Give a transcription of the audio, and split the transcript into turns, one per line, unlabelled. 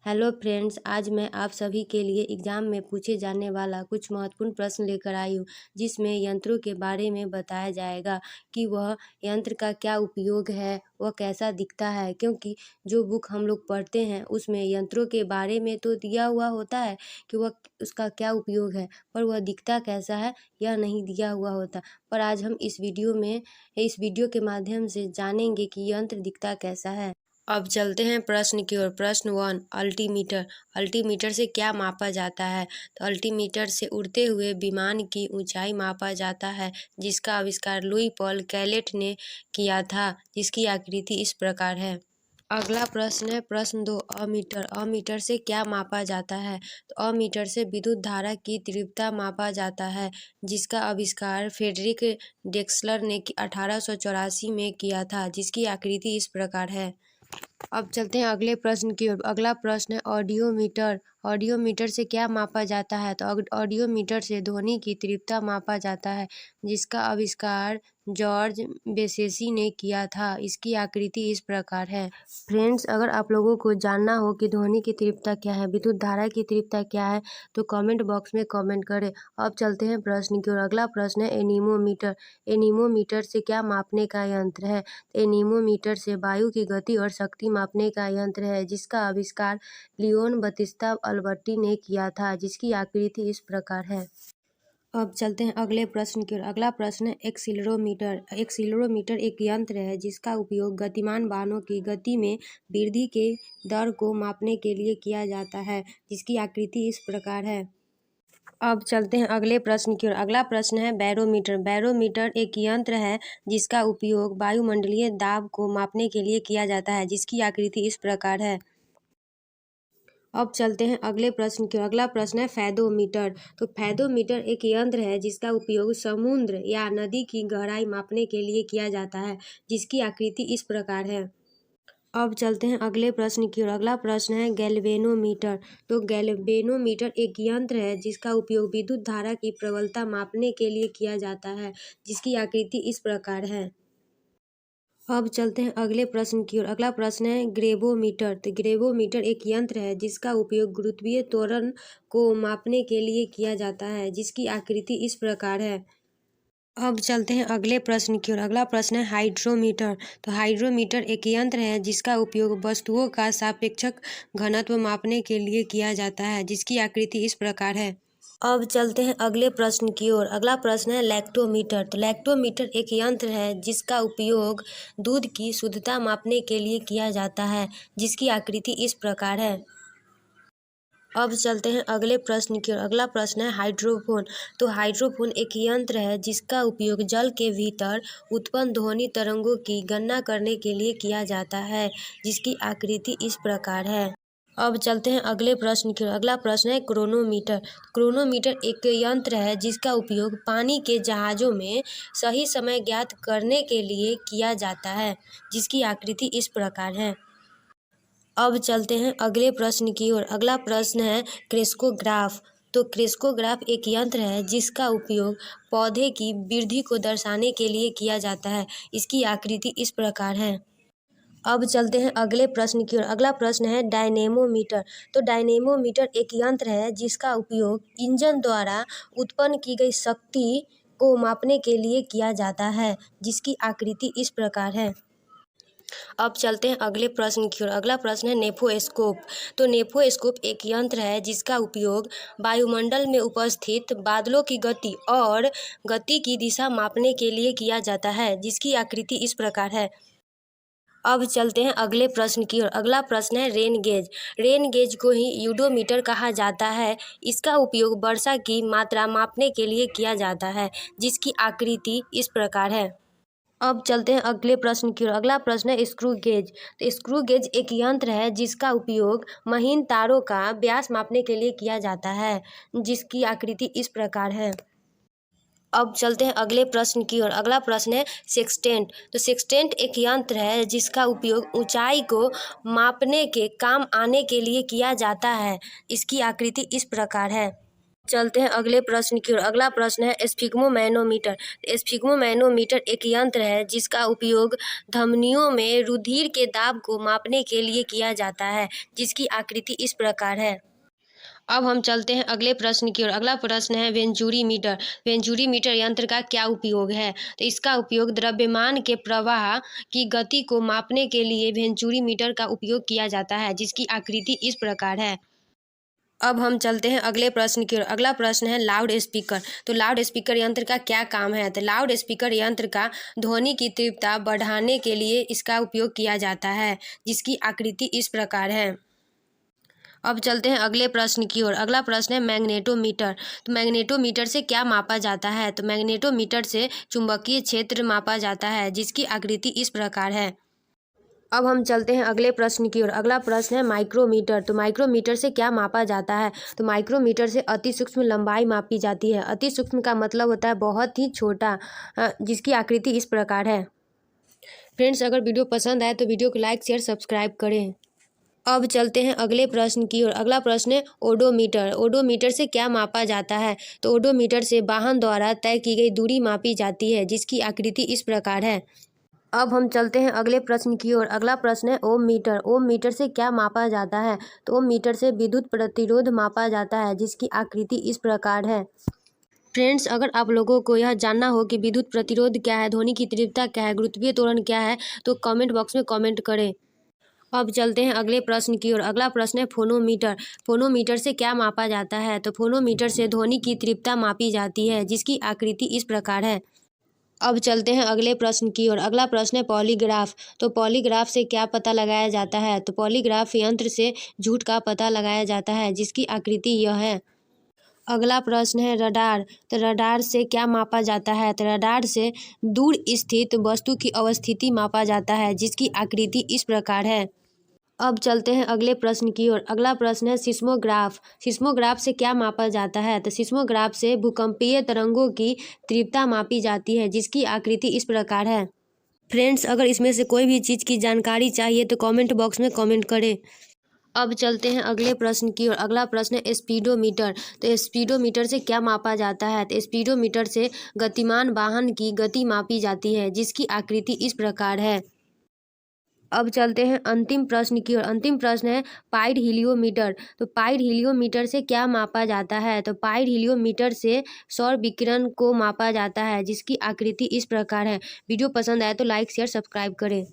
Hello friends, आज मैं आप सभी के लिए एग्ज़ाम में पूछे जाने वाला कुछ महत्वपूर्ण प्रश्न लेकर आई हूँ, जिसमें यंत्रों के बारे में बताया जाएगा कि वह यंत्र का क्या उपयोग है, वह कैसा दिखता है। क्योंकि जो बुक हम लोग पढ़ते हैं उसमें यंत्रों के बारे में तो दिया हुआ होता है कि वह उसका क्या उपयोग है, पर वह दिखता कैसा है यह नहीं दिया हुआ होता। पर आज हम इस वीडियो के माध्यम से जानेंगे कि यंत्र दिखता कैसा है। अब चलते हैं प्रश्न की ओर। प्रश्न 1, अल्टीमीटर। अल्टीमीटर से क्या मापा जाता है? तो अल्टीमीटर से उड़ते हुए विमान की ऊंचाई मापा जाता है, जिसका आविष्कार लुई पॉल कैलेट ने किया था, जिसकी आकृति इस प्रकार है। अगला प्रश्न है प्रश्न 2, अमीटर। अमीटर से क्या मापा जाता है? तो अमीटर से विद्युत धारा की तीव्रता मापा जाता है, जिसका आविष्कार फ्रेडरिक ड्रेक्सलर ने 1884 में किया था, जिसकी आकृति इस प्रकार है। अब चलते हैं अगले प्रश्न की ओर। अगला प्रश्न है ऑडियोमीटर। ऑडियोमीटर से क्या मापा जाता है? तो ऑडियोमीटर से ध्वनि की तीव्रता मापा जाता है, जिसका आविष्कार जॉर्ज बेसेसी ने किया था। इसकी आकृति इस प्रकार है। फ्रेंड्स, अगर आप लोगों को जानना हो कि ध्वनि की तीव्रता क्या है, विद्युत धारा की तीव्रता क्या है, तो कमेंट बॉक्स में कमेंट करें। अब चलते हैं प्रश्न की ओर। अगला प्रश्न है एनीमोमीटर। एनीमोमीटर से क्या मापने का यंत्र है? एनीमोमीटर से वायु की गति और शक्ति मापने का यंत्र है, जिसका आविष्कार लियोन बतिस्ता अल्बर्टी ने किया था, जिसकी आकृति इस प्रकार है। अब चलते हैं अगले प्रश्न की ओर। अगला प्रश्न है एक्सीलरोमीटर। एक्सीलरोमीटर एक यंत्र है जिसका उपयोग गतिमान वाहनों की गति में वृद्धि के दर को मापने के लिए किया जाता है, जिसकी आकृति इस प्रकार है। अब चलते हैं अगले प्रश्न की ओर। अगला प्रश्न है बैरोमीटर। बैरोमीटर एक यंत्र है जिसका उपयोग वायुमंडलीय दाब को मापने के लिए किया जाता है, जिसकी आकृति इस प्रकार है। अब चलते हैं अगले प्रश्न की ओर। अगला प्रश्न है फैदोमीटर। तो फैदोमीटर एक यंत्र है जिसका उपयोग समुद्र या नदी की गहराई मापने के लिए किया जाता है, जिसकी आकृति इस प्रकार है। अब चलते हैं अगले प्रश्न की ओर। अगला प्रश्न है गैल्वेनोमीटर। तो गैल्वेनोमीटर एक यंत्र है जिसका उपयोग विद्युत धारा की प्रबलता मापने के लिए किया जाता है, जिसकी आकृति इस प्रकार है। अब चलते हैं अगले प्रश्न की ओर। अगला प्रश्न है ग्रेवोमीटर। तो ग्रेवोमीटर एक यंत्र है जिसका उपयोग गुरुत्वीय त्वरण को मापने के लिए किया जाता है, जिसकी आकृति इस प्रकार है। अब चलते हैं अगले प्रश्न की ओर। अगला प्रश्न है हाइड्रोमीटर। तो हाइड्रोमीटर एक यंत्र है जिसका उपयोग वस्तुओं का सापेक्षक घनत्व मापने के लिए किया जाता है, जिसकी आकृति इस प्रकार है। अब चलते हैं अगले प्रश्न की ओर। अगला प्रश्न है लैक्टोमीटर। तो लैक्टोमीटर एक यंत्र है जिसका उपयोग दूध की शुद्धता मापने के लिए किया जाता है, जिसकी आकृति इस प्रकार है। अब चलते हैं अगले प्रश्न की ओर। अगला प्रश्न है हाइड्रोफोन। तो हाइड्रोफोन एक यंत्र है जिसका उपयोग जल के भीतर उत्पन्न ध्वनि तरंगों की गणना करने के लिए किया जाता है, जिसकी आकृति इस प्रकार है। अब चलते हैं अगले प्रश्न की ओर। अगला प्रश्न है क्रोनोमीटर। क्रोनोमीटर एक यंत्र है जिसका उपयोग पानी के जहाज़ों में सही समय ज्ञात करने के लिए किया जाता है, जिसकी आकृति इस प्रकार है। अब चलते हैं अगले प्रश्न की ओर। अगला प्रश्न है क्रेस्कोग्राफ। तो क्रेस्कोग्राफ एक यंत्र है जिसका उपयोग पौधे की वृद्धि को दर्शाने के लिए किया जाता है, इसकी आकृति इस प्रकार है। अब चलते हैं अगले प्रश्न की ओर। अगला प्रश्न है डायनेमोमीटर। तो डायनेमोमीटर एक यंत्र है जिसका उपयोग इंजन द्वारा उत्पन्न की गई शक्ति को मापने के लिए किया जाता है, जिसकी आकृति इस प्रकार है। अब चलते हैं अगले प्रश्न की ओर। अगला प्रश्न है नेफोस्कोप। तो नेफोस्कोप एक यंत्र है जिसका उपयोग वायुमंडल में उपस्थित बादलों की गति और गति की दिशा मापने के लिए किया जाता है, जिसकी आकृति इस प्रकार है। अब चलते हैं अगले प्रश्न की ओर। अगला प्रश्न है रेन गेज। रेन गेज को ही यूडोमीटर कहा जाता है। इसका उपयोग वर्षा की मात्रा मापने के लिए किया जाता है, जिसकी आकृति इस प्रकार है। अब चलते हैं अगले प्रश्न की ओर। अगला प्रश्न है स्क्रू गेज। तो स्क्रू गेज एक यंत्र है जिसका उपयोग महीन तारों का व्यास मापने के लिए किया जाता है, जिसकी आकृति इस प्रकार है। अब चलते हैं अगले प्रश्न की ओर। अगला प्रश्न है सेक्सटेंट। तो सेक्सटेंट एक यंत्र है जिसका उपयोग ऊंचाई को मापने के काम आने के लिए किया जाता है, इसकी आकृति इस प्रकार है। चलते हैं अगले प्रश्न की ओर। अगला प्रश्न है स्फिग्मोमैनोमीटर। स्फिग्मोमैनोमीटर एक यंत्र है जिसका उपयोग धमनियों में रुधिर के दाब को मापने के लिए किया जाता है, जिसकी आकृति इस प्रकार है। अब हम चलते हैं अगले प्रश्न की ओर। अगला प्रश्न है वेंचुरीमीटर। वेंचुरीमीटर यंत्र का क्या उपयोग है? तो इसका उपयोग द्रव्यमान के प्रवाह की गति को मापने के लिए वेंचुरीमीटर का उपयोग किया जाता है, जिसकी आकृति इस प्रकार है। अब हम चलते हैं अगले प्रश्न की ओर। अगला प्रश्न है लाउड स्पीकर। तो लाउड स्पीकर यंत्र का क्या काम है? तो लाउड स्पीकर यंत्र का ध्वनि की तीव्रता बढ़ाने के लिए इसका उपयोग किया जाता है, जिसकी आकृति इस प्रकार है। अब चलते हैं अगले प्रश्न की ओर। अगला प्रश्न है मैग्नेटोमीटर। तो मैग्नेटोमीटर से क्या मापा जाता है? तो मैग्नेटोमीटर से चुंबकीय क्षेत्र मापा जाता है, जिसकी आकृति इस प्रकार है। अब हम चलते हैं अगले प्रश्न की ओर। अगला प्रश्न है माइक्रोमीटर। तो माइक्रोमीटर से क्या मापा जाता है? तो माइक्रोमीटर से अति सूक्ष्म लंबाई मापी जाती है। अति सूक्ष्म का मतलब होता है बहुत ही छोटा, जिसकी आकृति इस प्रकार है। फ्रेंड्स, अगर वीडियो पसंद आए तो वीडियो को लाइक शेयर सब्सक्राइब करें। अब चलते हैं अगले प्रश्न की ओर। अगला प्रश्न है ओडोमीटर। ओडोमीटर से क्या मापा जाता है? तो ओडोमीटर से वाहन द्वारा तय की गई दूरी मापी जाती है, जिसकी आकृति इस प्रकार है। अब हम चलते हैं अगले प्रश्न की ओर। अगला प्रश्न है ओम मीटर। ओम मीटर से क्या मापा जाता है? तो ओम मीटर से विद्युत प्रतिरोध मापा जाता है, जिसकी आकृति इस प्रकार है। फ्रेंड्स, अगर आप लोगों को यह जानना हो कि विद्युत प्रतिरोध क्या है, ध्वनि की तीव्रता क्या है, गुरुत्वीय त्वरण क्या है, तो कमेंट बॉक्स में कमेंट करें। अब चलते हैं अगले प्रश्न की ओर। अगला प्रश्न है फोनोमीटर। फोनोमीटर से क्या मापा जाता है? तो फोनोमीटर से ध्वनि की तीव्रता मापी जाती है, जिसकी आकृति इस प्रकार है। अब चलते हैं अगले प्रश्न की ओर। अगला प्रश्न है पॉलीग्राफ। तो पॉलीग्राफ से क्या पता लगाया जाता है? तो पॉलीग्राफ यंत्र से झूठ का पता लगाया जाता है, जिसकी आकृति यह है। अगला प्रश्न है रडार। तो रडार से क्या मापा जाता है? तो रडार से दूर स्थित वस्तु की अवस्थिति मापा जाता है, जिसकी आकृति इस प्रकार है। अब चलते हैं अगले प्रश्न की ओर। अगला प्रश्न है सिस्मोग्राफ। सिस्मोग्राफ से क्या मापा जाता है? तो सिस्मोग्राफ से भूकंपीय तरंगों की तीव्रता मापी जाती है, जिसकी आकृति इस प्रकार है। फ्रेंड्स, अगर इसमें से कोई भी चीज़ की जानकारी चाहिए तो कमेंट बॉक्स में कमेंट करें। अब चलते हैं अगले प्रश्न की ओर। अगला प्रश्न है स्पीडोमीटर। तो स्पीडोमीटर से क्या मापा जाता है? तो स्पीडोमीटर से गतिमान वाहन की गति मापी जाती है, जिसकी आकृति इस प्रकार है। अब चलते हैं अंतिम प्रश्न की ओर। अंतिम प्रश्न है पाइड हीलियोमीटर। तो पाइड हीलियोमीटर से क्या मापा जाता है? तो पाइड हीलियोमीटर से सौर विकिरण को मापा जाता है, जिसकी आकृति इस प्रकार है। वीडियो पसंद आए तो लाइक शेयर सब्सक्राइब करें।